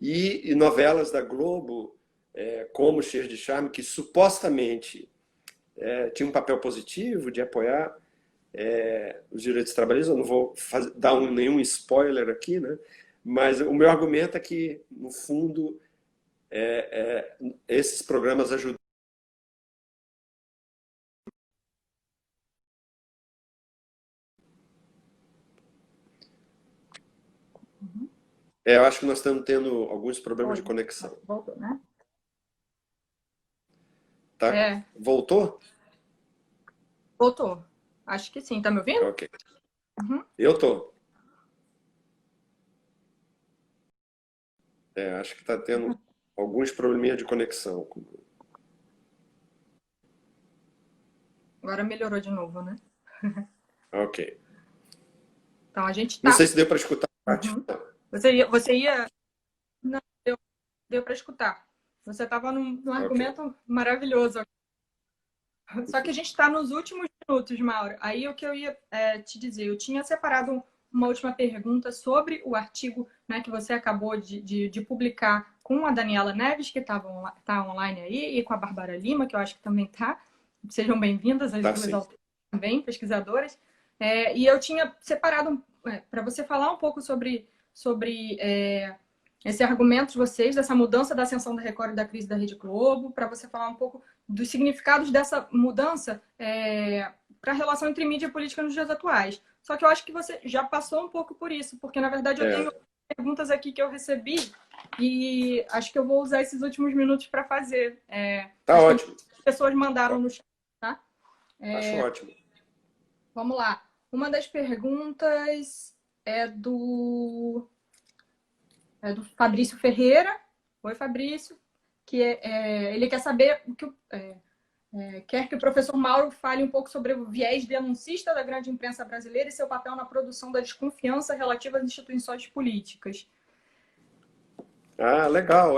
e novelas da Globo, como Cheio de Charme, que supostamente tinha um papel positivo de apoiar os direitos trabalhistas. Eu não vou dar nenhum spoiler aqui, né? Mas o meu argumento é que, no fundo, esses programas ajudam. Eu acho que nós estamos tendo alguns problemas de Oi, conexão. voltou, né? Tá? É, Voltou? voltou. Acho que sim. Tá me ouvindo? Ok. Uhum. Eu tô. Acho que está tendo alguns probleminhas de conexão. Agora melhorou de novo, né? Ok. Então a gente Não sei tá. se deu para escutar a parte Uhum. final. Você ia. Não, deu para escutar. Você estava num Ok. argumento maravilhoso. Só que a gente está nos últimos minutos, Mauro. Aí o que eu ia te dizer, eu tinha separado uma última pergunta sobre o artigo, né, que você acabou de publicar com a Daniela Neves, que tá online aí, e com a Bárbara Lima, que eu acho que também está. Sejam bem-vindas as Tá duas sim. autoras também, pesquisadoras. E eu tinha separado para você falar um pouco sobre esse argumento de vocês, dessa mudança da ascensão da Record e da crise da Rede Globo, para você falar um pouco dos significados dessa mudança para a relação entre mídia e política nos dias atuais. Só que eu acho que você já passou um pouco por isso, porque na verdade eu tenho perguntas aqui que eu recebi e acho que eu vou usar esses últimos minutos para fazer. Tá ótimo. As pessoas mandaram no chat, tá? Acho ótimo. Vamos lá. Uma das perguntas é do Fabrício Ferreira. Oi, Fabrício. Que ele quer saber o que quer que o professor Mauro fale um pouco sobre o viés denuncista da grande imprensa brasileira e seu papel na produção da desconfiança relativa às instituições políticas. Ah, legal.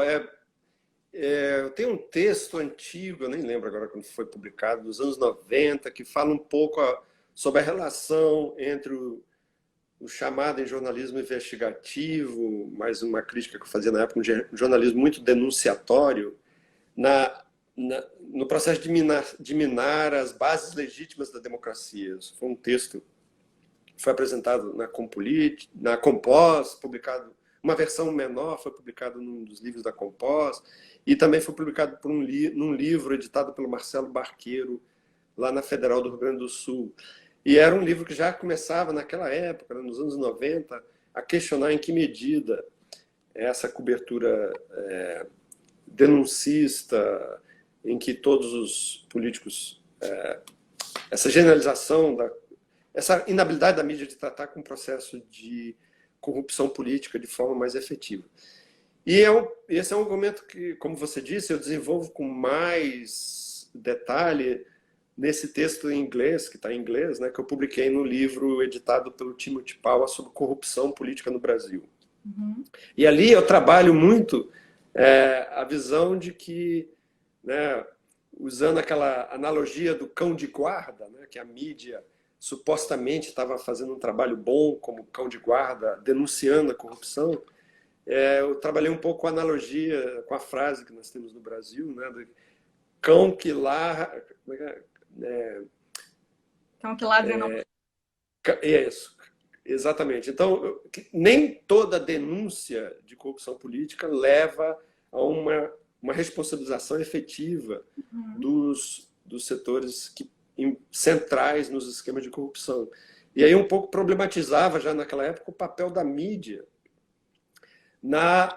Eu tenho um texto antigo, eu nem lembro agora quando foi publicado, dos anos 90, que fala um pouco sobre a relação entre o chamado em jornalismo investigativo, mais uma crítica que eu fazia na época, um jornalismo muito denunciatório, no processo de minar as bases legítimas da democracia. Isso foi um texto que foi apresentado na Compós, publicado, uma versão menor foi publicado num dos livros da Compós, e também foi publicado num livro editado pelo Marcelo Barqueiro, lá na Federal do Rio Grande do Sul. E era um livro que já começava naquela época, nos anos 90, a questionar em que medida essa cobertura denuncista, em que todos os políticos, essa generalização, essa inabilidade da mídia de tratar com o processo de corrupção política de forma mais efetiva. E esse é um argumento que, como você disse, eu desenvolvo com mais detalhe nesse texto em inglês, que está em inglês, né, que eu publiquei no livro editado pelo Timothy Paula sobre corrupção política no Brasil. Uhum. E ali eu trabalho muito a visão de que, né, usando aquela analogia do cão de guarda, né, que a mídia supostamente estava fazendo um trabalho bom como cão de guarda, denunciando a corrupção, eu trabalhei um pouco com a analogia, com a frase que nós temos no Brasil, né, do cão que ladra... Então, que ladra não. É isso, exatamente. Então, nem toda denúncia de corrupção política leva a uma responsabilização efetiva dos setores centrais nos esquemas de corrupção. E aí um pouco problematizava já naquela época o papel da mídia na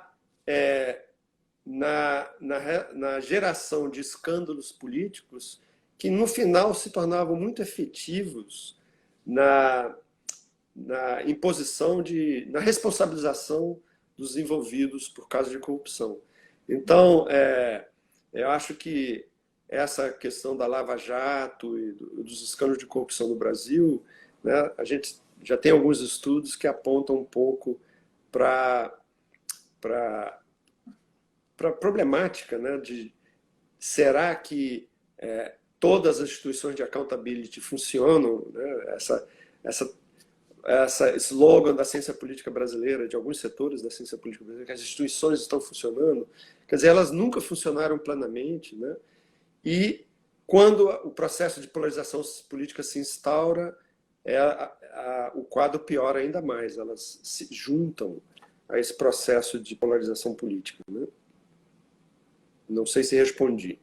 geração de escândalos políticos que, no final, se tornavam muito efetivos na imposição na responsabilização dos envolvidos por causa de corrupção. Então, eu acho que essa questão da Lava Jato e dos escândalos de corrupção no Brasil, né, a gente já tem alguns estudos que apontam um pouco para a problemática, né, de será que todas as instituições de accountability funcionam, né? Essa slogan da ciência política brasileira, de alguns setores da ciência política brasileira, que as instituições estão funcionando, quer dizer, elas nunca funcionaram plenamente, né? E quando o processo de polarização política se instaura, o quadro piora ainda mais, elas se juntam a esse processo de polarização política, né? Não sei se respondi.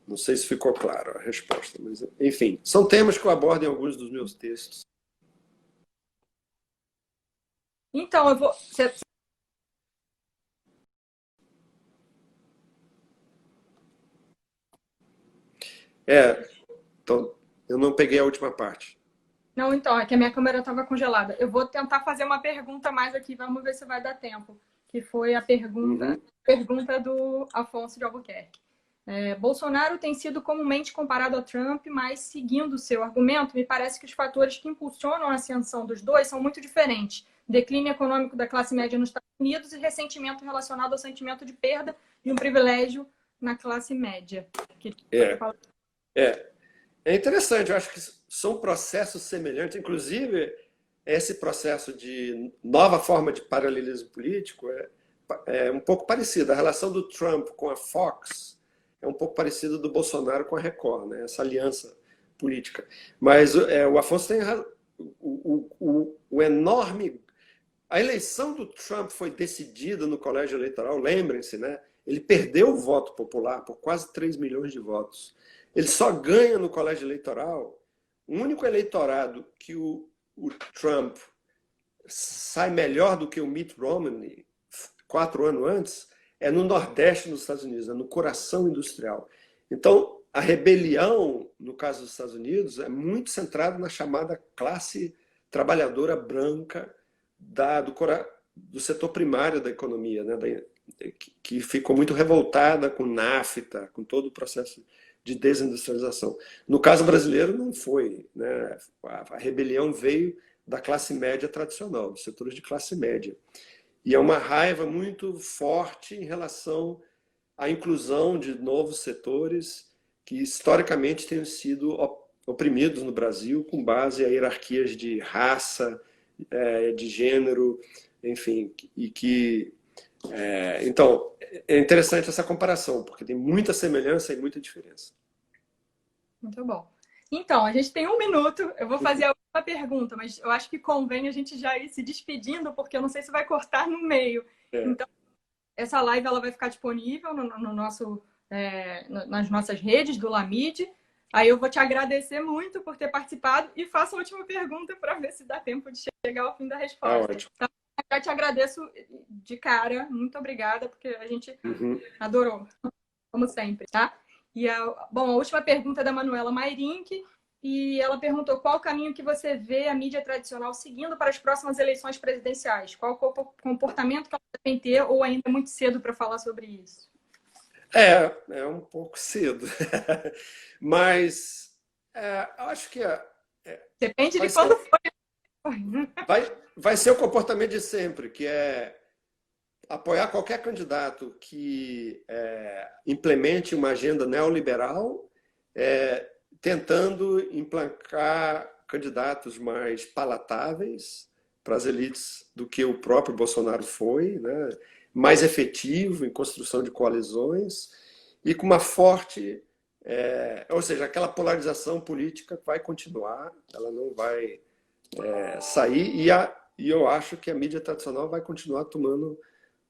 Não sei se ficou claro a resposta, mas enfim, são temas que eu abordo em alguns dos meus textos. Então, eu vou... Então, eu não peguei a última parte. Não, então, é que a minha câmera estava congelada. Eu vou tentar fazer uma pergunta mais aqui, vamos ver se vai dar tempo. Que foi a pergunta do Afonso de Albuquerque. Bolsonaro tem sido comumente comparado a Trump, mas seguindo o seu argumento, me parece que os fatores que impulsionam a ascensão dos dois são muito diferentes. Declínio econômico da classe média nos Estados Unidos e ressentimento relacionado ao sentimento de perda de um privilégio na classe média. É interessante, eu acho que são processos semelhantes, inclusive esse processo de nova forma de paralelismo político é um pouco parecido. A relação do Trump com a Fox é um pouco parecida do Bolsonaro com a Record, né? Essa aliança política. Mas o Afonso tem o enorme... A eleição do Trump foi decidida no colégio eleitoral, lembrem-se, né? Ele perdeu o voto popular por quase 3 milhões de votos. Ele só ganha no colégio eleitoral. O único eleitorado que o Trump sai melhor do que o Mitt Romney 4 anos antes é no Nordeste dos Estados Unidos, é no coração industrial. Então, a rebelião, no caso dos Estados Unidos, é muito centrada na chamada classe trabalhadora branca do setor primário da economia, né? Que ficou muito revoltada com NAFTA, com todo o processo de desindustrialização. No caso brasileiro, não foi, né? A rebelião veio da classe média tradicional, dos setores de classe média. E é uma raiva muito forte em relação à inclusão de novos setores que historicamente têm sido oprimidos no Brasil com base em hierarquias de raça, de gênero, enfim, e que... Então, é interessante essa comparação, porque tem muita semelhança e muita diferença. Muito bom. Então, a gente tem 1 minuto. Eu vou fazer a última pergunta, mas eu acho que convém a gente já ir se despedindo, porque eu não sei se vai cortar no meio. Então, essa live ela vai ficar disponível no nosso, nas nossas redes do Lamide. Aí eu vou te agradecer muito por ter participado e faço a última pergunta para ver se dá tempo de chegar ao fim da resposta. Então, eu te agradeço de cara. Muito obrigada, porque a gente adorou, como sempre, tá? E a última pergunta é da Manuela Mairink, e ela perguntou qual o caminho que você vê a mídia tradicional seguindo para as próximas eleições presidenciais? Qual o comportamento que ela deve ter, ou ainda é muito cedo para falar sobre isso? É um pouco cedo. Mas acho que... Depende de quando for. Vai ser o comportamento de sempre, que é apoiar qualquer candidato que implemente uma agenda neoliberal, tentando emplacar candidatos mais palatáveis para as elites do que o próprio Bolsonaro foi, né? Mais efetivo em construção de coalizões e com uma forte... ou seja, aquela polarização política vai continuar, ela não vai sair, e eu acho que a mídia tradicional vai continuar tomando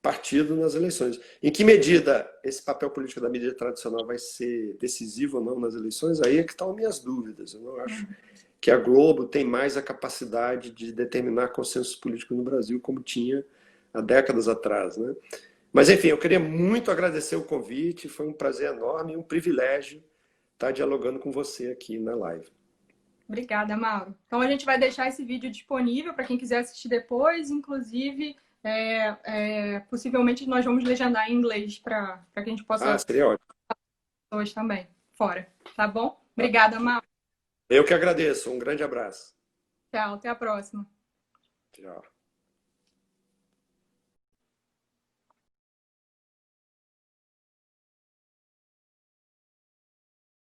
partido nas eleições. Em que medida esse papel político da mídia tradicional vai ser decisivo ou não nas eleições? Aí é que estão minhas dúvidas. Eu não acho que a Globo tem mais a capacidade de determinar consensos políticos no Brasil como tinha há décadas atrás, né? Mas, enfim, eu queria muito agradecer o convite, foi um prazer enorme e um privilégio estar dialogando com você aqui na live. Obrigada, Mauro. Então, a gente vai deixar esse vídeo disponível para quem quiser assistir depois, inclusive... possivelmente nós vamos legendar em inglês para que a gente possa seria ótimo. Pessoas também fora, tá bom? Obrigada, Mauro. Eu que agradeço, um grande abraço. Tchau, até a próxima. Tchau.